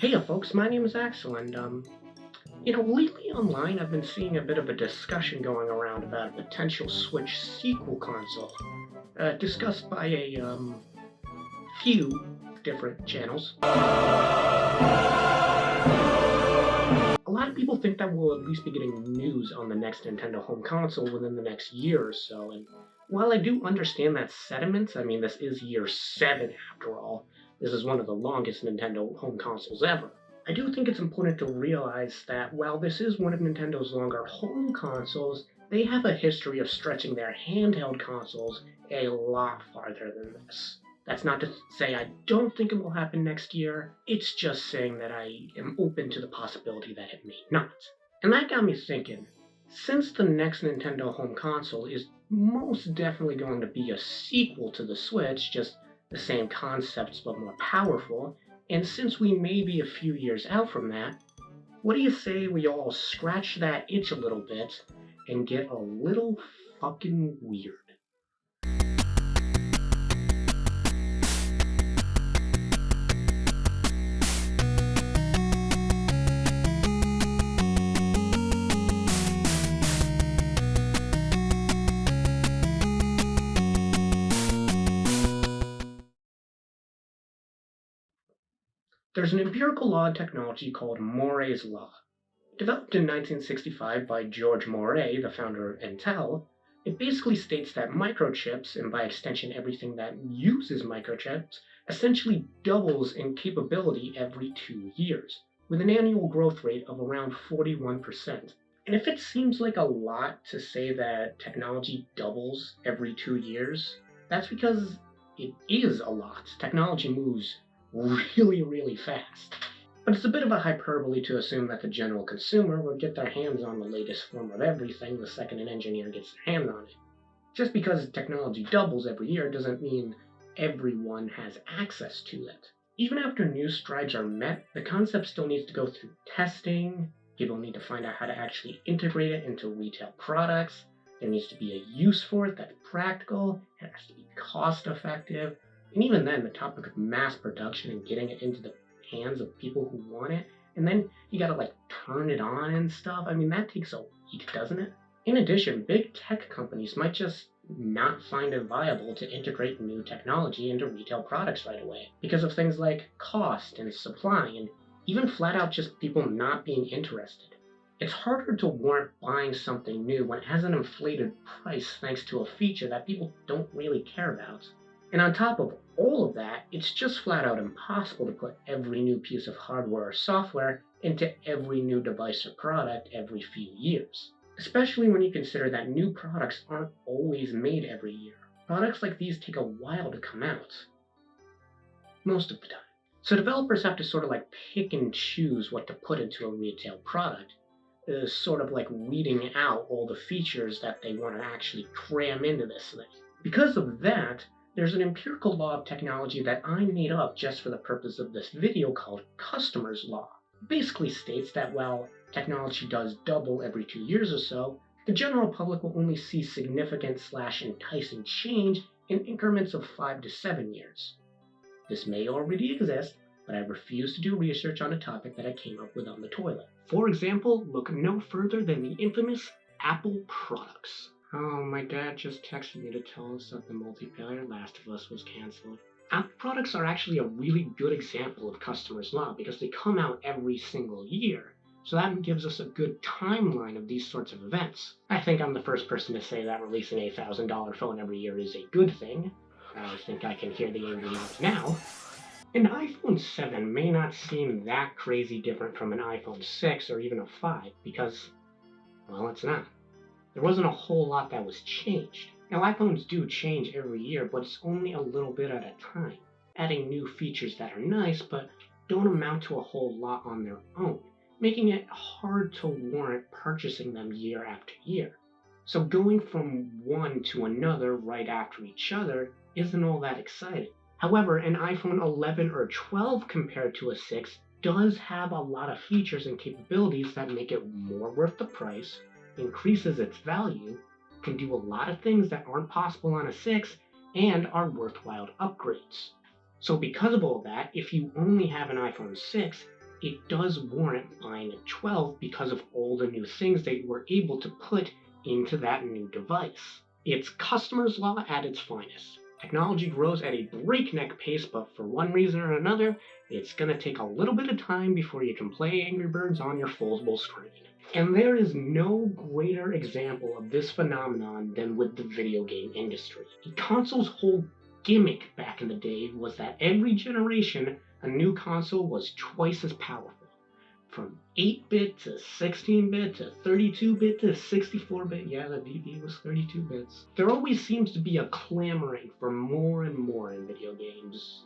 Hey folks, my name is Axel, and lately online I've been seeing a bit of a discussion going around about a potential Switch sequel console, discussed by a few different channels. A lot of people think that we'll at least be getting news on the next Nintendo home console within the next year or so, and while I do understand that sentiment, I mean, this is year 7 after all. This is one of the longest Nintendo home consoles ever. I do think it's important to realize that while this is one of Nintendo's longer home consoles, they have a history of stretching their handheld consoles a lot farther than this. That's not to say I don't think it will happen next year, it's just saying that I am open to the possibility that it may not. And that got me thinking, since the next Nintendo home console is most definitely going to be a sequel to the Switch, just the same concepts but more powerful, and since we may be a few years out from that, what do you say we all scratch that itch a little bit and get a little fucking weird? There's an empirical law in technology called Moore's Law. Developed in 1965 by George Moore, the founder of Intel, it basically states that microchips, and by extension everything that uses microchips, essentially doubles in capability every 2 years, with an annual growth rate of around 41%. And if it seems like a lot to say that technology doubles every 2 years, that's because it is a lot. Technology moves really, really fast. But it's a bit of a hyperbole to assume that the general consumer will get their hands on the latest form of everything the second an engineer gets their hands on it. Just because technology doubles every year doesn't mean everyone has access to it. Even after new strides are met, the concept still needs to go through testing, people need to find out how to actually integrate it into retail products, there needs to be a use for it that's practical, it has to be cost effective, and even then the topic of mass production and getting it into the hands of people who want it, and then you gotta like turn it on and stuff. I mean, that takes a week, doesn't it? In addition, big tech companies might just not find it viable to integrate new technology into retail products right away because of things like cost and supply, and even flat out just people not being interested. It's harder to warrant buying something new when it has an inflated price thanks to a feature that people don't really care about. And on top of all of that, it's just flat out impossible to put every new piece of hardware or software into every new device or product every few years. Especially when you consider that new products aren't always made every year. Products like these take a while to come out. Most of the time. So developers have to sort of like pick and choose what to put into a retail product. Sort of like weeding out all the features that they want to actually cram into this thing. Because of that, there's an empirical law of technology that I made up just for the purpose of this video called Customer's Law. It basically states that while technology does double every 2 years or so, the general public will only see significant/enticing change in increments of 5 to 7 years. This may already exist, but I refuse to do research on a topic that I came up with on the toilet. For example, look no further than the infamous Apple products. Oh, my dad just texted me to tell us that the multiplayer Last of Us was cancelled. Apple products are actually a really good example of customer's law because they come out every single year. So that gives us a good timeline of these sorts of events. I think I'm the first person to say that releasing a $1,000 phone every year is a good thing. I think I can hear the angry notes now. An iPhone 7 may not seem that crazy different from an iPhone 6 or even a 5 because, well, it's not. There wasn't a whole lot that was changed. Now, iPhones do change every year, but it's only a little bit at a time, adding new features that are nice but don't amount to a whole lot on their own, making it hard to warrant purchasing them year after year. So going from one to another right after each other isn't all that exciting. However, an iPhone 11 or 12 compared to a 6 does have a lot of features and capabilities that make it more worth the price, increases its value, can do a lot of things that aren't possible on a 6, and are worthwhile upgrades. So because of all that, if you only have an iPhone 6, it does warrant buying a 12 because of all the new things they were able to put into that new device. It's customer's law at its finest. Technology grows at a breakneck pace, but for one reason or another, it's going to take a little bit of time before you can play Angry Birds on your foldable screen. And there is no greater example of this phenomenon than with the video game industry. The console's whole gimmick back in the day was that every generation, a new console was twice as powerful. From 8-bit to 16-bit to 32-bit to 64-bit, yeah, the DB was 32 bits. There always seems to be a clamoring for more and more in video games,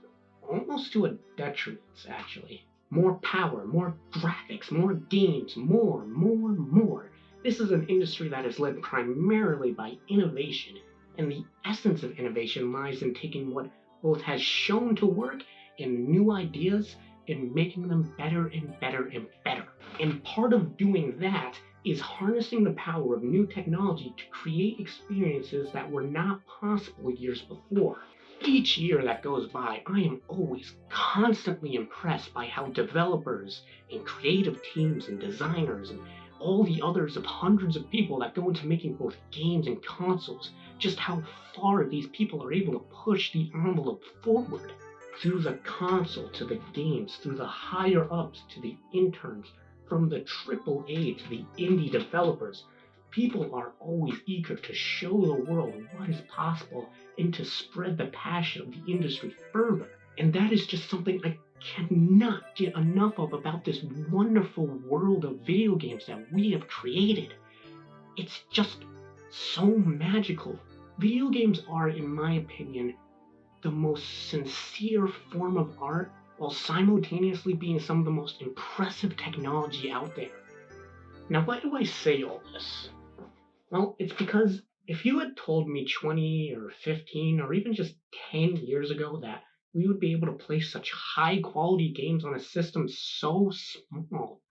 almost to a detriment, actually. More power, more graphics, more games, more. This is an industry that is led primarily by innovation, and the essence of innovation lies in taking what both has shown to work and new ideas and making them better and better and better. And part of doing that is harnessing the power of new technology to create experiences that were not possible years before. Each year that goes by, I am always constantly impressed by how developers and creative teams and designers and all the others of hundreds of people that go into making both games and consoles, just how far these people are able to push the envelope forward. Through the console to the games, through the higher ups to the interns, from the AAA to the indie developers, people are always eager to show the world what is possible and to spread the passion of the industry further. And that is just something I cannot get enough of about this wonderful world of video games that we have created. It's just so magical. Video games are, in my opinion, the most sincere form of art while simultaneously being some of the most impressive technology out there. Now, why do I say all this? Well, it's because if you had told me 20 or 15 or even just 10 years ago that we would be able to play such high quality games on a system so small,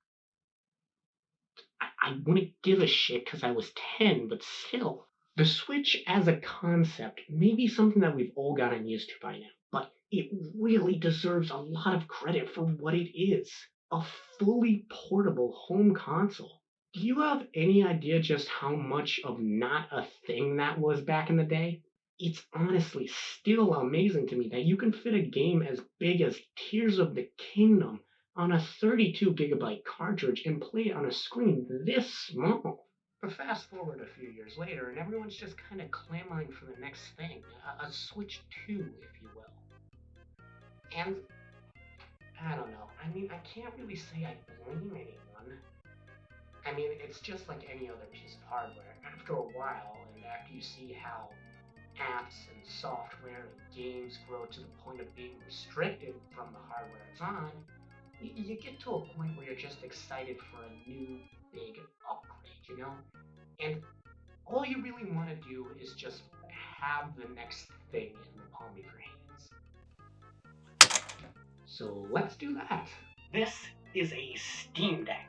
I wouldn't give a shit because I was 10, but still. The Switch as a concept may be something that we've all gotten used to by now, but it really deserves a lot of credit for what it is. A fully portable home console. Do you have any idea just how much of not a thing that was back in the day? It's honestly still amazing to me that you can fit a game as big as Tears of the Kingdom on a 32 gigabyte cartridge and play it on a screen this small. But fast forward a few years later, and everyone's just kind of clamoring for the next thing, a Switch 2, if you will. And I don't know. I mean, I can't really say I blame anyone. I mean, it's just like any other piece of hardware. After a while, and after you see how apps and software and games grow to the point of being restricted from the hardware it's on, you get to a point where you're just excited for a new big upgrade, you know? And all you really want to do is just have the next thing in the palm of your hands. So let's do that. This is a Steam Deck.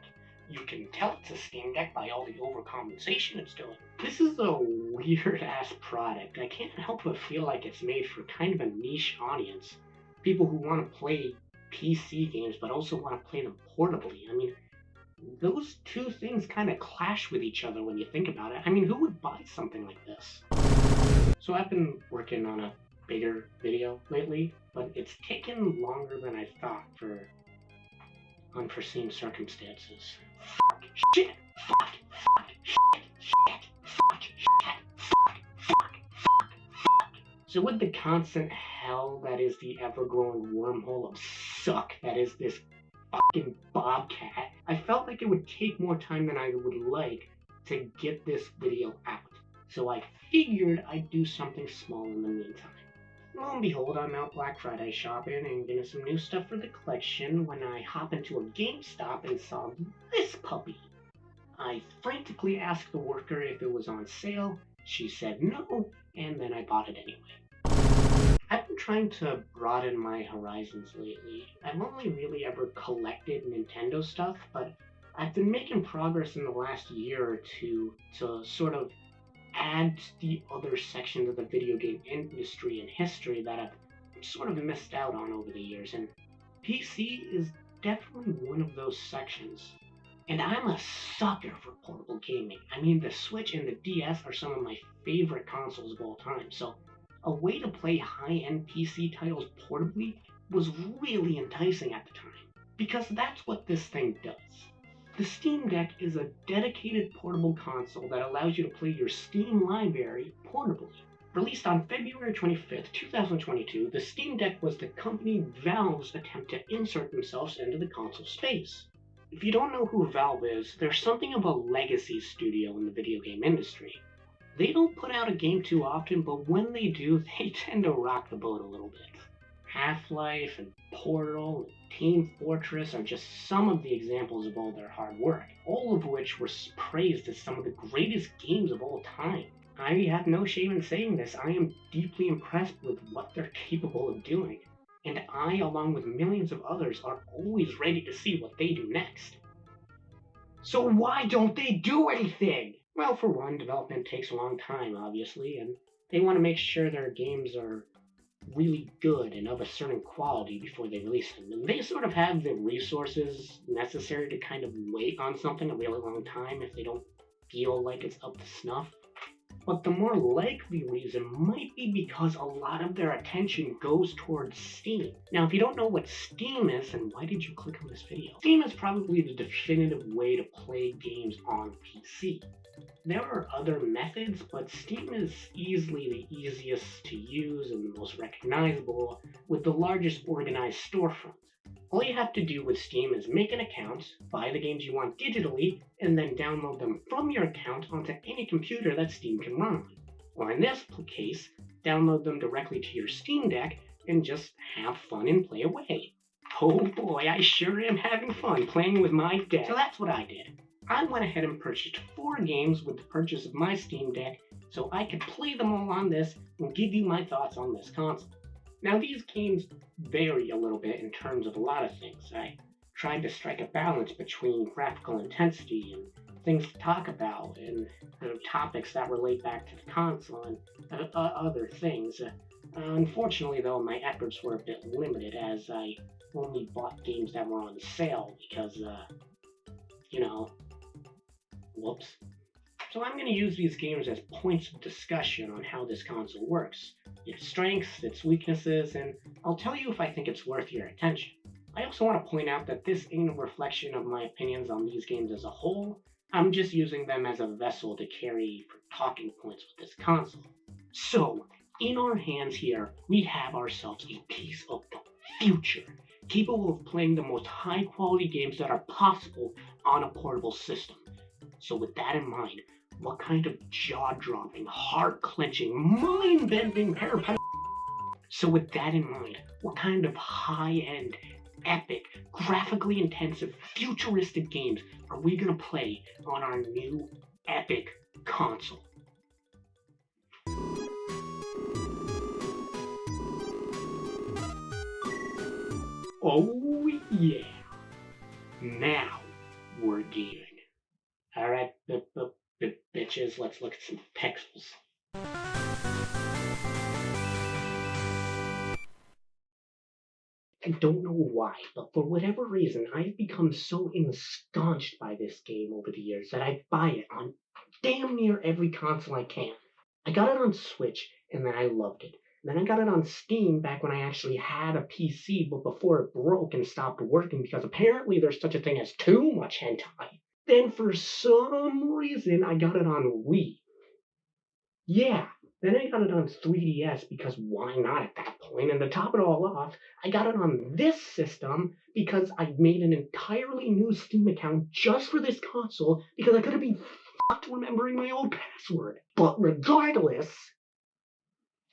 You can tell it's a Steam Deck by all the overcompensation it's doing. This is a weird-ass product. I can't help but feel like it's made for kind of a niche audience. People who want to play PC games but also want to play them portably. I mean, those two things kind of clash with each other when you think about it. I mean, who would buy something like this? So I've been working on a bigger video lately, but it's taken longer than I thought for unforeseen circumstances. Fuck, shit, fuck, fuck. So with the constant hell that is the ever-growing wormhole of suck that is this fucking Bobcat, I felt like it would take more time than I would like to get this video out. So I figured I'd do something small in the meantime. Lo and behold, I'm out Black Friday shopping and getting some new stuff for the collection when I hop into a GameStop and saw this puppy. I frantically asked the worker if it was on sale. She said no, and then I bought it anyway. I've been trying to broaden my horizons lately. I've only really ever collected Nintendo stuff, but I've been making progress in the last year or two to sort of add to the other sections of the video game industry and history that I've sort of missed out on over the years, and PC is definitely one of those sections. And I'm a sucker for portable gaming. I mean, the Switch and the DS are some of my favorite consoles of all time, so a way to play high-end PC titles portably was really enticing at the time, because that's what this thing does. The Steam Deck is a dedicated portable console that allows you to play your Steam library portably. Released on February 25th, 2022, the Steam Deck was the company Valve's attempt to insert themselves into the console space. If you don't know who Valve is, they're something of a legacy studio in the video game industry. They don't put out a game too often, but when they do, they tend to rock the boat a little bit. Half-Life and Portal and Team Fortress are just some of the examples of all their hard work, all of which were praised as some of the greatest games of all time. I have no shame in saying this. I am deeply impressed with what they're capable of doing, and I, along with millions of others, are always ready to see what they do next. So why don't they do anything? Well, for one, development takes a long time, obviously, and they want to make sure their games are really good and of a certain quality before they release them. And they sort of have the resources necessary to kind of wait on something a really long time if they don't feel like it's up to snuff. But the more likely reason might be because a lot of their attention goes towards Steam. Now, if you don't know what Steam is, then why did you click on this video? Steam is probably the definitive way to play games on PC. There are other methods, but Steam is easily the easiest to use and the most recognizable, with the largest organized storefront. All you have to do with Steam is make an account, buy the games you want digitally, and then download them from your account onto any computer that Steam can run on. Or in this case, download them directly to your Steam Deck and just have fun and play away. Oh boy, I sure am having fun playing with my deck. So that's what I did. I went ahead and purchased 4 games with the purchase of my Steam Deck so I could play them all on this and give you my thoughts on this console. Now, these games vary a little bit in terms of a lot of things. I tried to strike a balance between graphical intensity and things to talk about and topics that relate back to the console and other things. Unfortunately, though, my efforts were a bit limited as I only bought games that were on sale because, whoops. So I'm going to use these games as points of discussion on how this console works, its strengths, its weaknesses, and I'll tell you if I think it's worth your attention. I also want to point out that this ain't a reflection of my opinions on these games as a whole. I'm just using them as a vessel to carry for talking points with this console. So, in our hands here, we have ourselves a piece of the future, capable of playing the most high-quality games that are possible on a portable system. So with that in mind, what kind of jaw-dropping, heart-clenching, mind-bending So with that in mind, what kind of high-end, epic, graphically intensive, futuristic games are we going to play on our new epic console? Oh yeah! Now we're gaming. Alright, bitches, let's look at some pixels. I don't know why, but for whatever reason, I've become so ensconced by this game over the years that I buy it on damn near every console I can. I got it on Switch, and then I loved it. Then I got it on Steam back when I actually had a PC, but before it broke and stopped working because apparently there's such a thing as too much hentai. Then for some reason, I got it on Wii. Yeah, then I got it on 3DS because why not at that point? And to top it all off, I got it on this system because I made an entirely new Steam account just for this console because I couldn't be fucked remembering my old password. But regardless,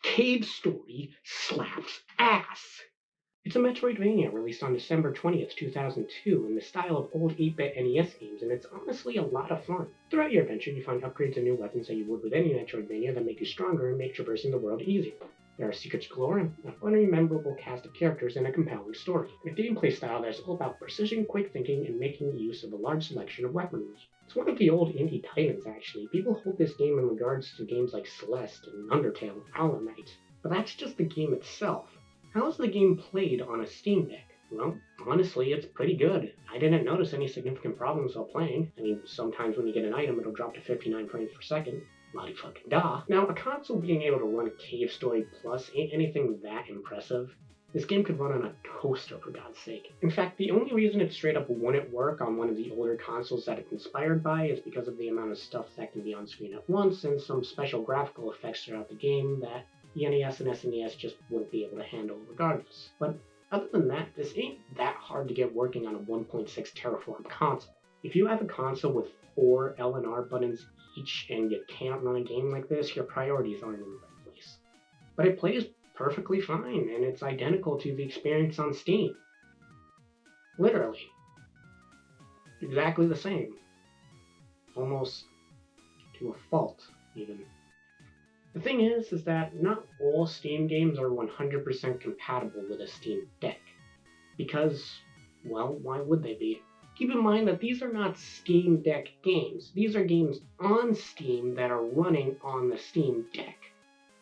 Cave Story slaps ass. It's a Metroidvania released on December 20th, 2002 in the style of old 8-bit NES games, and it's honestly a lot of fun. Throughout your adventure, you find upgrades and new weapons that you would with any Metroidvania that make you stronger and make traversing the world easier. There are secrets galore, an unrememberable cast of characters, and a compelling story. In a gameplay style that is all about precision, quick thinking, and making use of a large selection of weaponry. It's one of the old indie titans, actually. People hold this game in regards to games like Celeste and Undertale and Hollow Knight, but that's just the game itself. How is the game played on a Steam Deck? Well, honestly, it's pretty good. I didn't notice any significant problems while playing. I mean, sometimes when you get an item, it'll drop to 59 frames per second. Mighty fucking da. Now, a console being able to run Cave Story Plus ain't anything that impressive. This game could run on a toaster, for God's sake. In fact, the only reason it straight up wouldn't work on one of the older consoles that it's inspired by is because of the amount of stuff that can be on screen at once and some special graphical effects throughout the game that the NES and SNES just wouldn't be able to handle regardless. But other than that, this ain't that hard to get working on a 1.6 teraflop console. If you have a console with 4 L and R buttons each and you can't run a game like this, your priorities aren't in the right place. But it plays perfectly fine, and it's identical to the experience on Steam. Literally. Exactly the same. Almost to a fault, even. The thing is that not all Steam games are 100% compatible with a Steam Deck. Because, well, why would they be? Keep in mind that these are not Steam Deck games. These are games on Steam that are running on the Steam Deck.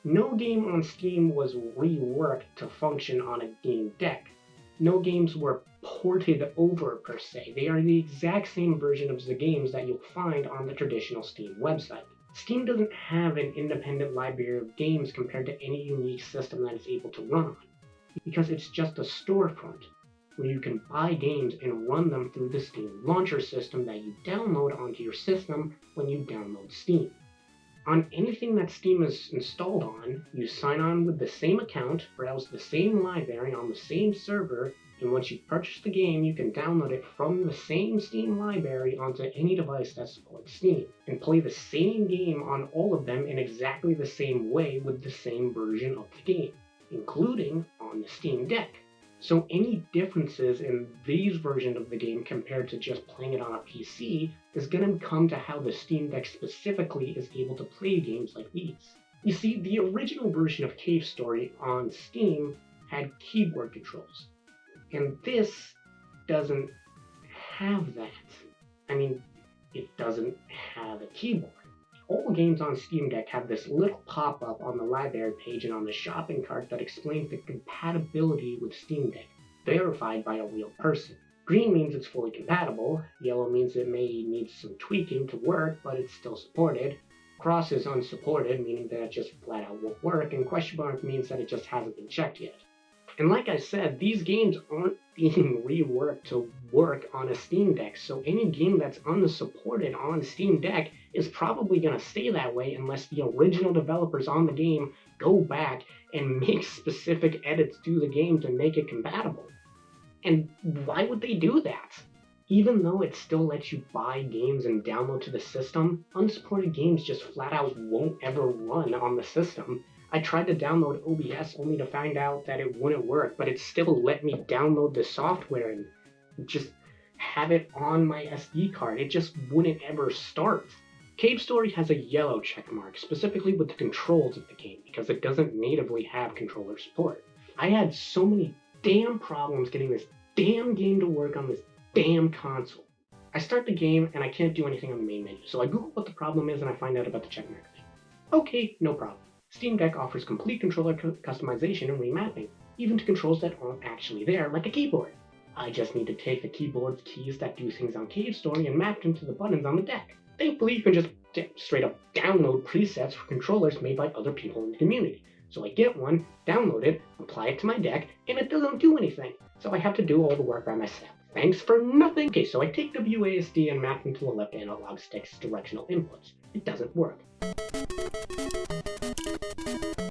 No game on Steam was reworked to function on a Steam Deck. No games were ported over per se. They are the exact same version of the games that you'll find on the traditional Steam website. Steam doesn't have an independent library of games compared to any unique system that it's able to run on, because it's just a storefront where you can buy games and run them through the Steam launcher system that you download onto your system when you download Steam. On anything that Steam is installed on, you sign on with the same account, browse the same library on the same server, and once you purchase the game, you can download it from the same Steam library onto any device that supports Steam, and play the same game on all of them in exactly the same way with the same version of the game, including on the Steam Deck. So any differences in these versions of the game compared to just playing it on a PC is going to come to how the Steam Deck specifically is able to play games like these. You see, the original version of Cave Story on Steam had keyboard controls, and this doesn't have that. I mean, it doesn't have a keyboard. All games on Steam Deck have this little pop-up on the library page and on the shopping cart that explains the compatibility with Steam Deck, verified by a real person. Green means it's fully compatible, yellow means it may need some tweaking to work, but it's still supported, cross is unsupported, meaning that it just flat out won't work, and question mark means that it just hasn't been checked yet. And like I said, these games aren't being reworked to work on a Steam Deck, so any game that's unsupported on Steam Deck is probably going to stay that way unless the original developers on the game go back and make specific edits to the game to make it compatible. And why would they do that? Even though it still lets you buy games and download to the system, unsupported games just flat out won't ever run on the system. I tried to download OBS only to find out that it wouldn't work, but it still let me download the software and just have it on my SD card. It just wouldn't ever start. Cave Story has a yellow checkmark, specifically with the controls of the game, because it doesn't natively have controller support. I had so many damn problems getting this damn game to work on this damn console. I start the game and I can't do anything on the main menu, so I Google what the problem is and I find out about the checkmark thing. Okay, no problem. Steam Deck offers complete controller customization and remapping, even to controls that aren't actually there, like a keyboard. I just need to take the keyboard's keys that do things on Cave Story and map them to the buttons on the deck. Thankfully, you can just straight up download presets for controllers made by other people in the community. So I get one, download it, apply it to my deck, and it doesn't do anything. So I have to do all the work by myself. Thanks for nothing! Okay, so I take WASD and map them to the left analog stick's directional inputs. It doesn't work.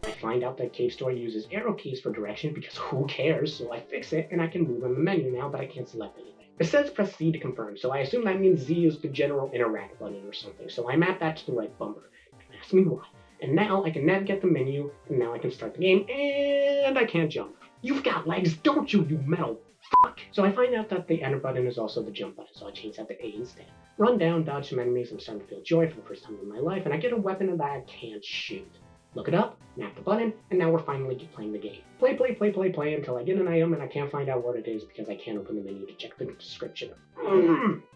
I find out that Cave Story uses arrow keys for direction because who cares, so I fix it and I can move in the menu now, but I can't select anything. It says press Z to confirm, so I assume that means Z is the general interact button or something, so I map that to the right bumper. Ask me why. And now I can navigate the menu, and now I can start the game, and I can't jump. You've got legs, don't you, you metal fuck! So I find out that the enter button is also the jump button, so I change that to A instead. Run down, dodge some enemies, I'm starting to feel joy for the first time in my life, and I get a weapon that I can't shoot. Look it up, map the button, and now we're finally playing the game. Play until I get an item and I can't find out what it is because I can't open the menu to check the description.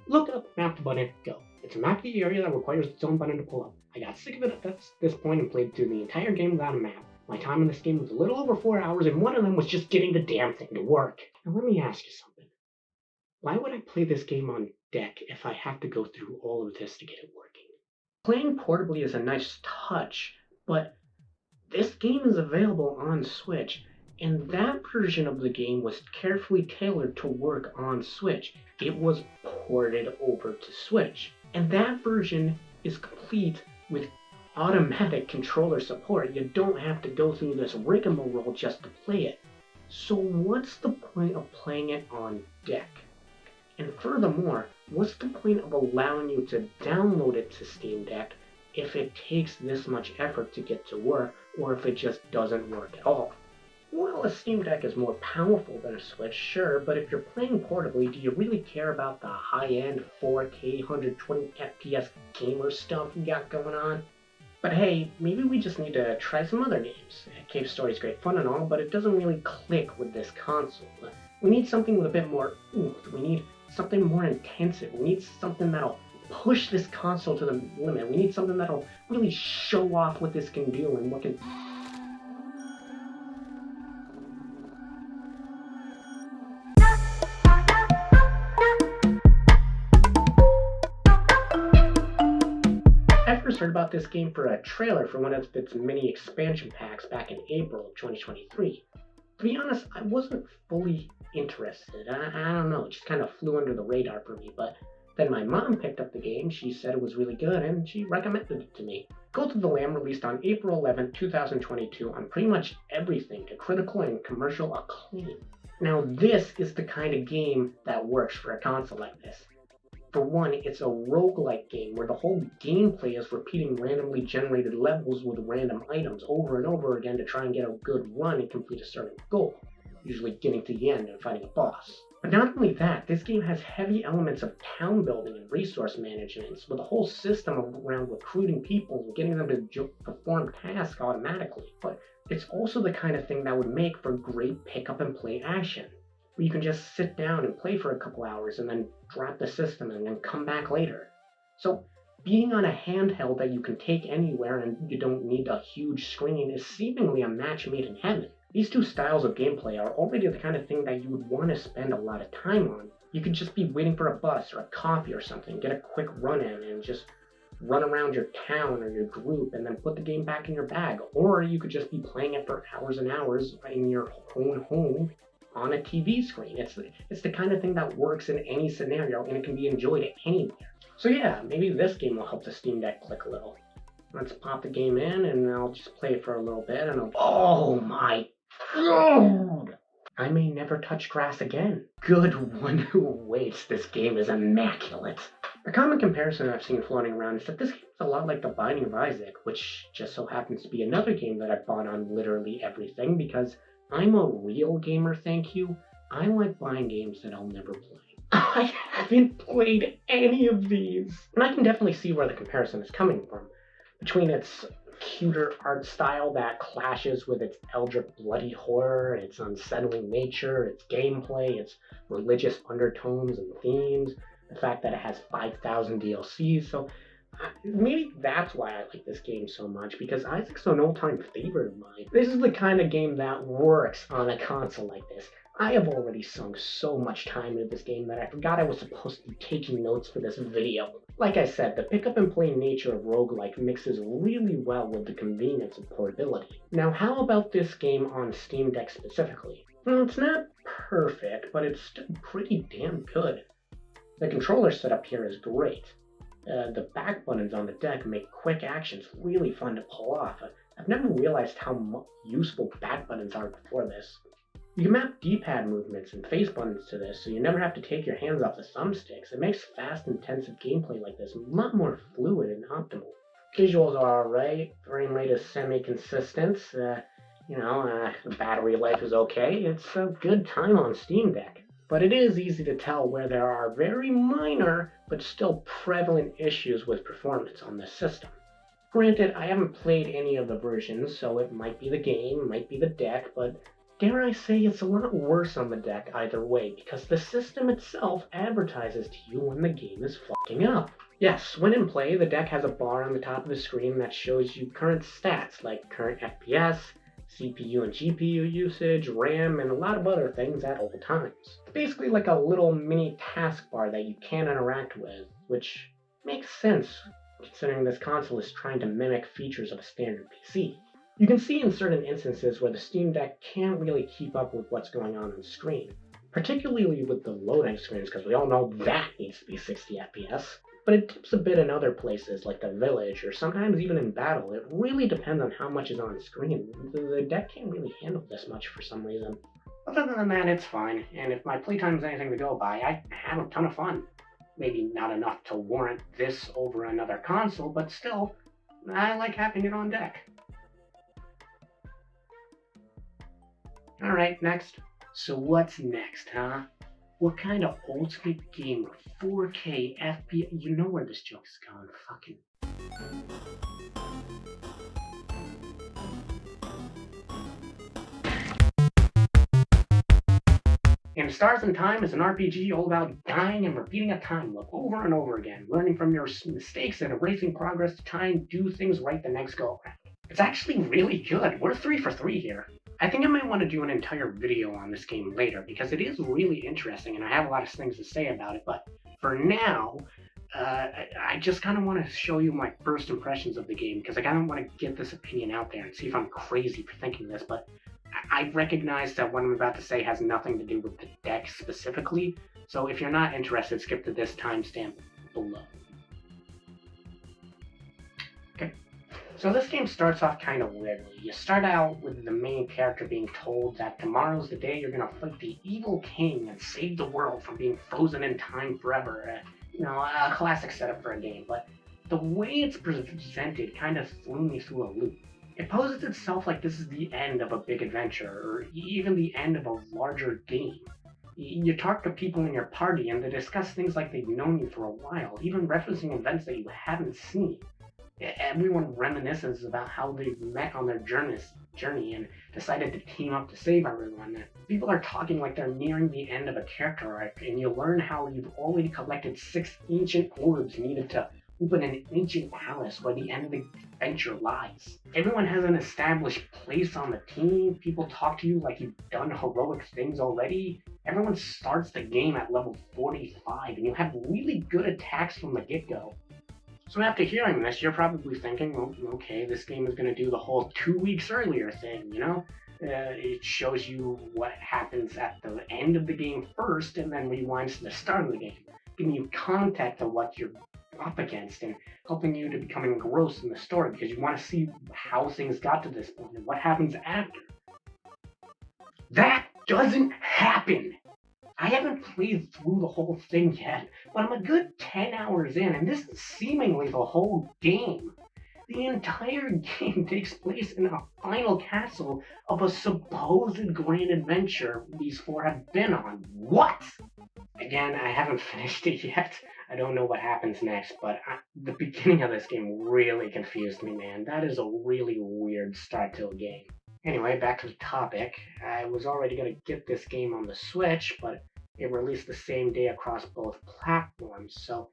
Look up, map the button, go. It's a map of the area that requires its own button to pull up. I got sick of it at this point and played through the entire game without a map. My time in this game was a little over 4 hours, and one of them was just getting the damn thing to work. Now let me ask you something. Why would I play this game on deck if I have to go through all of this to get it working? Playing portably is a nice touch, but this game is available on Switch, and that version of the game was carefully tailored to work on Switch. It was ported over to Switch, and that version is complete with automatic controller support. You don't have to go through this rigmarole just to play it. So what's the point of playing it on deck? And furthermore, what's the point of allowing you to download it to Steam Deck if it takes this much effort to get to work, or if it just doesn't work at all? Well, a Steam Deck is more powerful than a Switch, sure, but if you're playing portably, do you really care about the high-end 4K 120 FPS gamer stuff you got going on? But hey, maybe we just need to try some other games. Cave Story's great fun and all, but it doesn't really click with this console. We need something with a bit more oomph. We need something more intensive. We need something that'll push this console to the limit. We need something that'll really show off what this can do and what can... I first heard about this game for a trailer for one of its mini expansion packs back in April of 2023. To be honest, I wasn't fully interested. I don't know, it just kind of flew under the radar for me, but then my mom picked up the game, she said it was really good, and she recommended it to me. Cult of the Lamb released on April 11, 2022 on pretty much everything to critical and commercial acclaim. Now this is the kind of game that works for a console like this. For one, it's a roguelike game where the whole gameplay is repeating randomly generated levels with random items over and over again to try and get a good run and complete a certain goal, usually getting to the end and fighting a boss. But not only that, this game has heavy elements of town building and resource management with a whole system around recruiting people and getting them to perform tasks automatically. But it's also the kind of thing that would make for great pick up and play action, where you can just sit down and play for a couple hours and then drop the system and then come back later. So being on a handheld that you can take anywhere and you don't need a huge screen is seemingly a match made in heaven. These two styles of gameplay are already the kind of thing that you would want to spend a lot of time on. You could just be waiting for a bus or a coffee or something, get a quick run in and just run around your town or your group and then put the game back in your bag. Or you could just be playing it for hours and hours in your own home on a TV screen. It's the kind of thing that works in any scenario and it can be enjoyed anywhere. So yeah, maybe this game will help the Steam Deck click a little. Let's pop the game in and I'll just play it for a little bit and oh my god! I may never touch grass again. Good one who waits, this game is immaculate. A common comparison I've seen floating around is that this game is a lot like The Binding of Isaac, which just so happens to be another game that I've bought on literally everything because I'm a real gamer, thank you. I like buying games that I'll never play. I haven't played any of these. And I can definitely see where the comparison is coming from. Between its cuter art style that clashes with its eldritch bloody horror, its unsettling nature, its gameplay, its religious undertones and themes, the fact that it has 5,000 DLCs, so maybe that's why I like this game so much, because Isaac's an old-time favorite of mine. This is the kind of game that works on a console like this. I have already sunk so much time into this game that I forgot I was supposed to be taking notes for this video. Like I said, the pick-up-and-play nature of roguelike mixes really well with the convenience of portability. Now, how about this game on Steam Deck specifically? Well, it's not perfect, but it's still pretty damn good. The controller setup here is great. The back buttons on the deck make quick actions really fun to pull off. I've never realized how useful back buttons are before this. You can map D-pad movements and face buttons to this, so you never have to take your hands off the thumbsticks. It makes fast, intensive gameplay like this a lot more fluid and optimal. Visuals are alright, frame rate is semi-consistent, the battery life is okay. It's a good time on Steam Deck. But it is easy to tell where there are very minor, but still prevalent issues with performance on this system. Granted, I haven't played any of the versions, so it might be the game, might be the deck, but dare I say it's a lot worse on the deck either way, because the system itself advertises to you when the game is fucking up. Yes, when in play, the deck has a bar on the top of the screen that shows you current stats, like current FPS, CPU and GPU usage, RAM, and a lot of other things at all times. It's basically like a little mini taskbar that you can interact with, which makes sense considering this console is trying to mimic features of a standard PC. You can see in certain instances where the Steam Deck can't really keep up with what's going on the screen, particularly with the loading screens, because we all know that needs to be 60 FPS. But it dips a bit in other places like the village or sometimes even in battle. It really depends on how much is on screen. The deck can't really handle this much for some reason. Other than that, it's fine, and if my playtime is anything to go by, I have a ton of fun. Maybe not enough to warrant this over another console, but still, I like having it on deck. Alright, next. So what's next, huh? What kind of ultimate game with 4K FPS? You know where this joke is going, fucking. And Stars in Time is an RPG all about dying and repeating a time loop over and over again, learning from your mistakes and erasing progress to try and do things right the next go around. It's actually really good. We're 3 for 3 here. I think I might want to do an entire video on this game later because it is really interesting and I have a lot of things to say about it, but for now, I just kind of want to show you my first impressions of the game because I kind of want to get this opinion out there and see if I'm crazy for thinking this, but I recognize that what I'm about to say has nothing to do with the deck specifically, so if you're not interested, skip to this timestamp below. Okay. So this game starts off kind of weirdly. You start out with the main character being told that tomorrow's the day you're going to fight the evil king and save the world from being frozen in time forever. A classic setup for a game, but the way it's presented kind of threw me through a loop. It poses itself like this is the end of a big adventure, or even the end of a larger game. You talk to people in your party and they discuss things like they've known you for a while, even referencing events that you haven't seen. Everyone reminisces about how they met on their journey and decided to team up to save everyone. People are talking like they're nearing the end of a character arc, and you learn how you've already collected 6 ancient orbs needed to open an ancient palace where the end of the adventure lies. Everyone has an established place on the team. People talk to you like you've done heroic things already. Everyone starts the game at level 45, and you have really good attacks from the get-go. So after hearing this, you're probably thinking, well, okay, this game is going to do the whole 2 weeks earlier thing, It shows you what happens at the end of the game first and then rewinds to the start of the game, giving you context of what you're up against and helping you to become engrossed in the story because you want to see how things got to this point and what happens after. That doesn't happen! I haven't played through the whole thing yet, but I'm a good 10 hours in, and this is seemingly the whole game. The entire game takes place in a final castle of a supposed grand adventure these 4 have been on. What? Again, I haven't finished it yet. I don't know what happens next, but the beginning of this game really confused me, man. That is a really weird start to a game. Anyway, back to the topic. I was already going to get this game on the Switch, but it released the same day across both platforms, so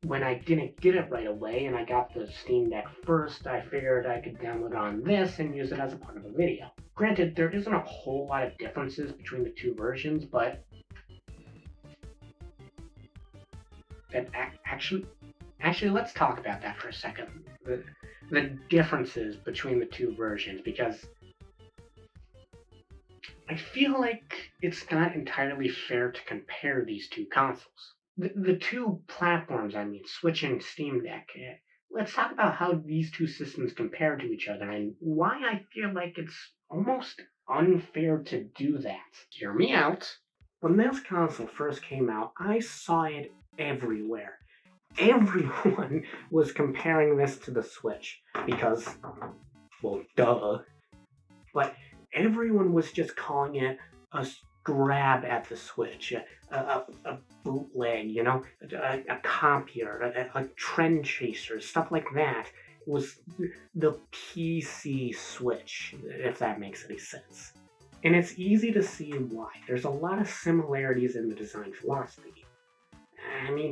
when I didn't get it right away and I got the Steam Deck first, I figured I could download it on this and use it as a part of a video. Granted, there isn't a whole lot of differences between the 2 versions, but actually, let's talk about that for a second. The differences between the 2 versions, because I feel like it's not entirely fair to compare these 2 consoles. The 2 platforms, Switch and Steam Deck. Let's talk about how these 2 systems compare to each other and why I feel like it's almost unfair to do that. Hear me out. When this console first came out, I saw it everywhere. Everyone was comparing this to the Switch because, well, duh. But everyone was just calling it a grab at the Switch, a bootleg, a copier, a trend chaser, stuff like that. It was the PC Switch, if that makes any sense. And it's easy to see why. There's a lot of similarities in the design philosophy.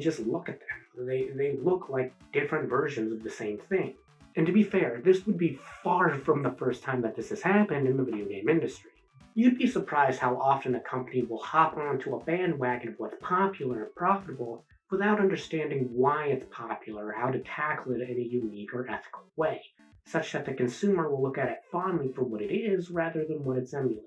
Just look at them. They look like different versions of the same thing. And to be fair, this would be far from the first time that this has happened in the video game industry. You'd be surprised how often a company will hop onto a bandwagon of what's popular and profitable without understanding why it's popular or how to tackle it in a unique or ethical way, such that the consumer will look at it fondly for what it is rather than what it's emulating.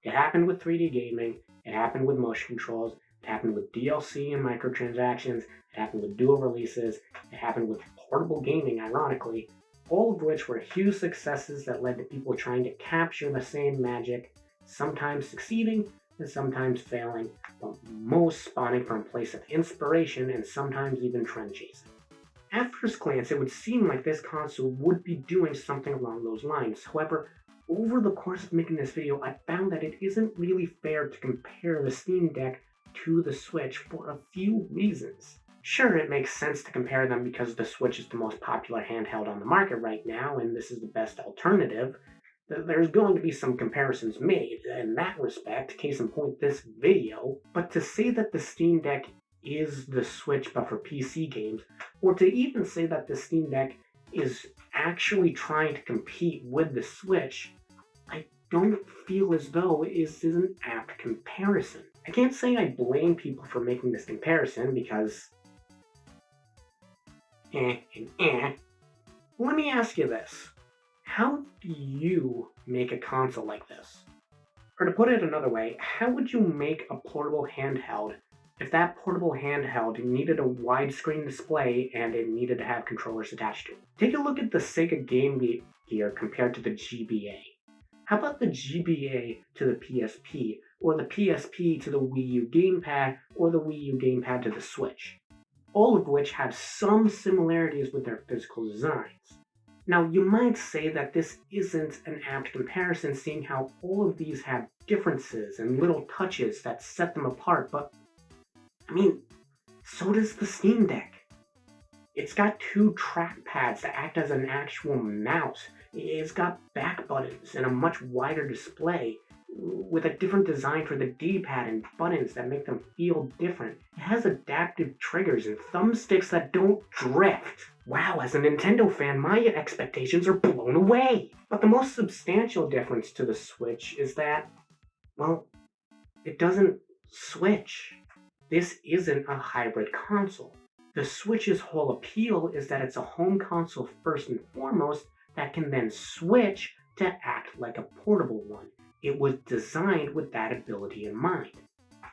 It happened with 3D gaming, it happened with motion controls, it happened with DLC and microtransactions, it happened with dual releases, it happened with portable gaming, ironically, all of which were huge successes that led to people trying to capture the same magic, sometimes succeeding and sometimes failing, but most spawning from a place of inspiration and sometimes even trend chasing. At first glance, it would seem like this console would be doing something along those lines. However, over the course of making this video, I found that it isn't really fair to compare the Steam Deck to the Switch for a few reasons. Sure, it makes sense to compare them because the Switch is the most popular handheld on the market right now, and this is the best alternative. There's going to be some comparisons made in that respect, case in point this video, but to say that the Steam Deck is the Switch but for PC games, or to even say that the Steam Deck is actually trying to compete with the Switch, I don't feel as though it is an apt comparison. I can't say I blame people for making this comparison because Let me ask you this. How do you make a console like this? Or to put it another way, how would you make a portable handheld if that portable handheld needed a widescreen display and it needed to have controllers attached to it? Take a look at the Sega Game Gear compared to the GBA. How about the GBA to the PSP, or the PSP to the Wii U gamepad, or the Wii U gamepad to the Switch? All of which have some similarities with their physical designs. Now, you might say that this isn't an apt comparison, seeing how all of these have differences and little touches that set them apart, but, I mean, so does the Steam Deck. It's got two trackpads that act as an actual mouse. It's got back buttons and a much wider display, with a different design for the D-pad and buttons that make them feel different. It has adaptive triggers and thumbsticks that don't drift. Wow, as a Nintendo fan, my expectations are blown away. But the most substantial difference to the Switch is that, well, it doesn't switch. This isn't a hybrid console. The Switch's whole appeal is that it's a home console first and foremost that can then switch to act like a portable one. It was designed with that ability in mind.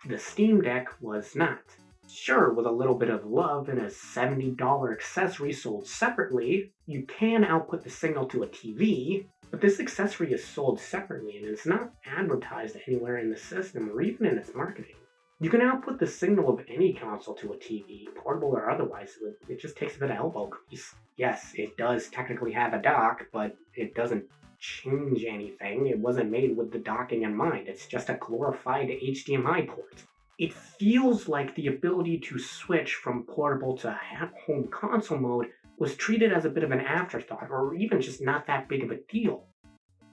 The Steam Deck was not. Sure, with a little bit of love and a $70 accessory sold separately, you can output the signal to a TV, but this accessory is sold separately and is not advertised anywhere in the system or even in its marketing. You can output the signal of any console to a TV, portable or otherwise, it just takes a bit of elbow grease. Yes, it does technically have a dock, but it doesn't change anything. It wasn't made with the docking in mind. It's just a glorified HDMI port. It feels like the ability to switch from portable to home console mode was treated as a bit of an afterthought, or even just not that big of a deal.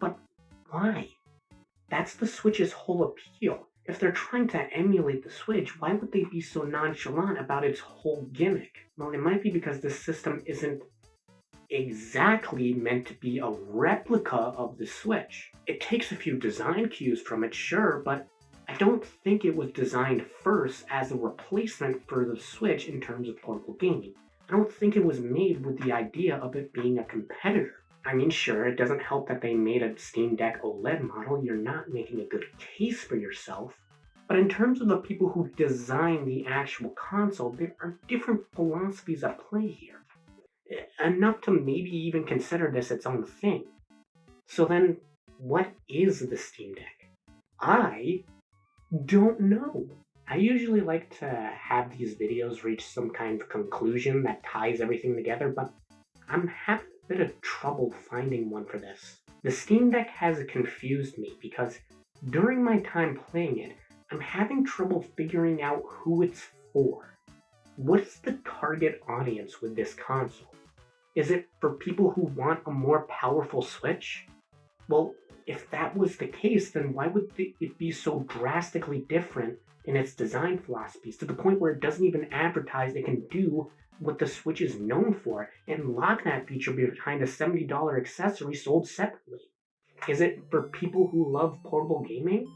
But why? That's the Switch's whole appeal. If they're trying to emulate the Switch, why would they be so nonchalant about its whole gimmick? Well, it might be because this system isn't exactly meant to be a replica of the Switch. It takes a few design cues from it, sure, but I don't think it was designed first as a replacement for the Switch in terms of portable gaming. I don't think it was made with the idea of it being a competitor. I mean, sure, it doesn't help that they made a Steam Deck OLED model. You're not making a good case for yourself. But in terms of the people who design the actual console, there are different philosophies at play here. Enough to maybe even consider this its own thing. So then, what is the Steam Deck? I don't know. I usually like to have these videos reach some kind of conclusion that ties everything together, but I'm having a bit of trouble finding one for this. The Steam Deck has confused me because during my time playing it, I'm having trouble figuring out who it's for. What's the target audience with this console? Is it for people who want a more powerful Switch? Well, if that was the case, then why would it be so drastically different in its design philosophies to the point where it doesn't even advertise it can do what the Switch is known for and lock that feature behind a $70 accessory sold separately? Is it for people who love portable gaming?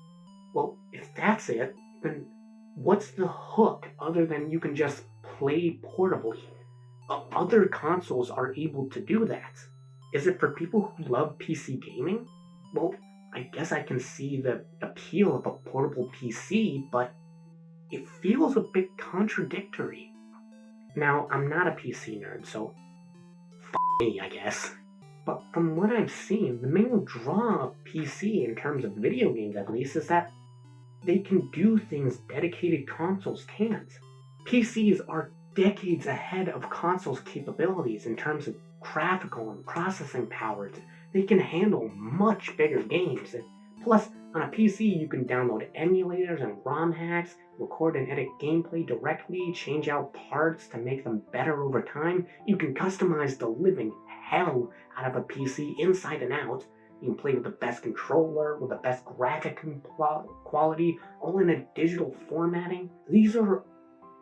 Well, if that's it, then what's the hook other than you can just play portably? Other consoles are able to do that. Is it for people who love PC gaming? Well, I guess I can see the appeal of a portable PC, but it feels a bit contradictory. Now, I'm not a PC nerd, so me, I guess. But from what I've seen, the main draw of PC in terms of video games at least is that they can do things dedicated consoles can't. PCs are decades ahead of consoles' capabilities in terms of graphical and processing powers. They can handle much bigger games. Plus, on a PC, you can download emulators and ROM hacks, record and edit gameplay directly, change out parts to make them better over time. You can customize the living hell out of a PC inside and out. You can play with the best controller, with the best graphic quality, all in a digital formatting. These are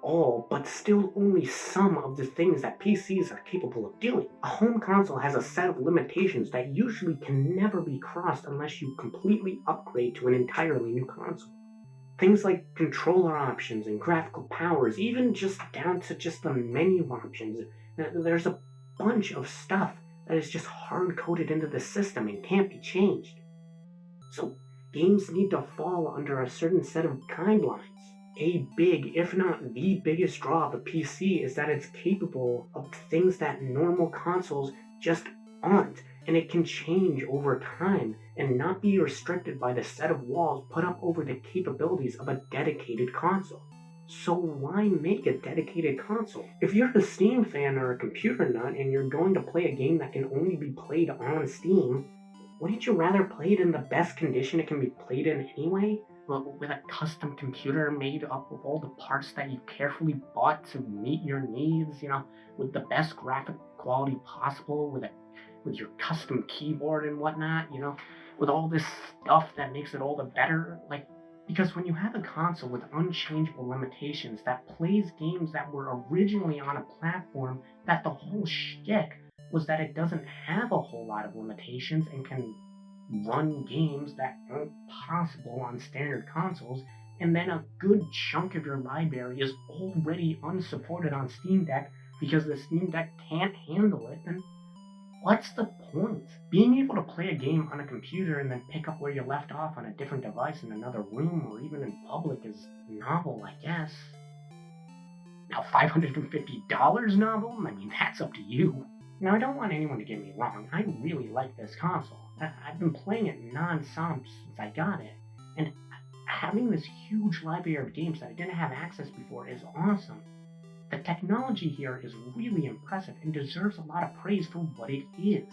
all, but still only some of the things that PCs are capable of doing. A home console has a set of limitations that usually can never be crossed unless you completely upgrade to an entirely new console. Things like controller options and graphical powers, even just down to just the menu options. There's a bunch of stuff that is just hard-coded into the system and can't be changed. So games need to fall under a certain set of guidelines. A big, if not the biggest draw of a PC is that it's capable of things that normal consoles just aren't, and it can change over time and not be restricted by the set of walls put up over the capabilities of a dedicated console. So why make a dedicated console? If you're a Steam fan or a computer nut and you're going to play a game that can only be played on Steam, wouldn't you rather play it in the best condition it can be played in anyway? With a custom computer made up of all the parts that you carefully bought to meet your needs, with the best graphic quality possible, with your custom keyboard and whatnot, with all this stuff that makes it all the better. Because when you have a console with unchangeable limitations that plays games that were originally on a platform that the whole shtick was that it doesn't have a whole lot of limitations and can run games that aren't possible on standard consoles, and then a good chunk of your library is already unsupported on Steam Deck because the Steam Deck can't handle it, then what's the point? Being able to play a game on a computer and then pick up where you left off on a different device in another room or even in public is novel, I guess. Now, $550 novel? I mean, that's up to you. Now, I don't want anyone to get me wrong. I really like this console. I've been playing it non-stop since I got it. And having this huge library of games that I didn't have access before is awesome. The technology here is really impressive and deserves a lot of praise for what it is.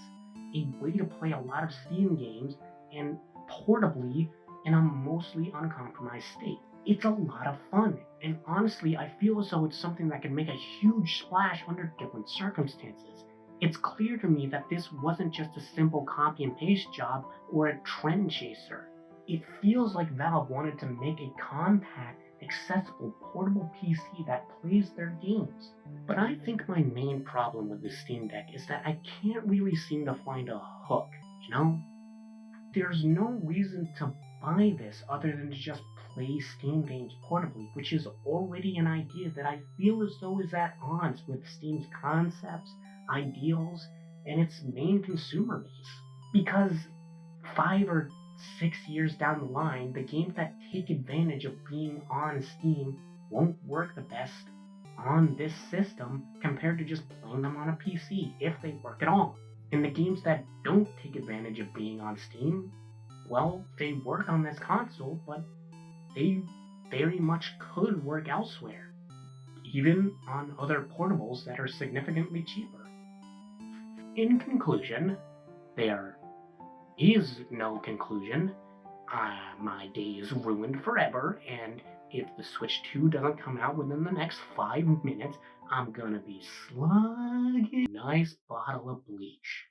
A way to play a lot of Steam games and portably in a mostly uncompromised state. It's a lot of fun, and honestly, I feel as though it's something that can make a huge splash under different circumstances. It's clear to me that this wasn't just a simple copy and paste job or a trend chaser. It feels like Valve wanted to make a compact, accessible, portable PC that plays their games. But I think my main problem with the Steam Deck is that I can't really seem to find a hook, There's no reason to buy this other than to just play Steam games portably, which is already an idea that I feel as though is at odds with Steam's concepts, ideals, and its main consumer base. Because 5 or 6 years down the line, the games that take advantage of being on Steam won't work the best on this system compared to just playing them on a PC, if they work at all. And the games that don't take advantage of being on Steam, well, they work on this console, but they very much could work elsewhere, even on other portables that are significantly cheaper. In conclusion, there is no conclusion. My day is ruined forever, and if the Switch 2 doesn't come out within the next 5 minutes, I'm gonna be slugging a nice bottle of bleach.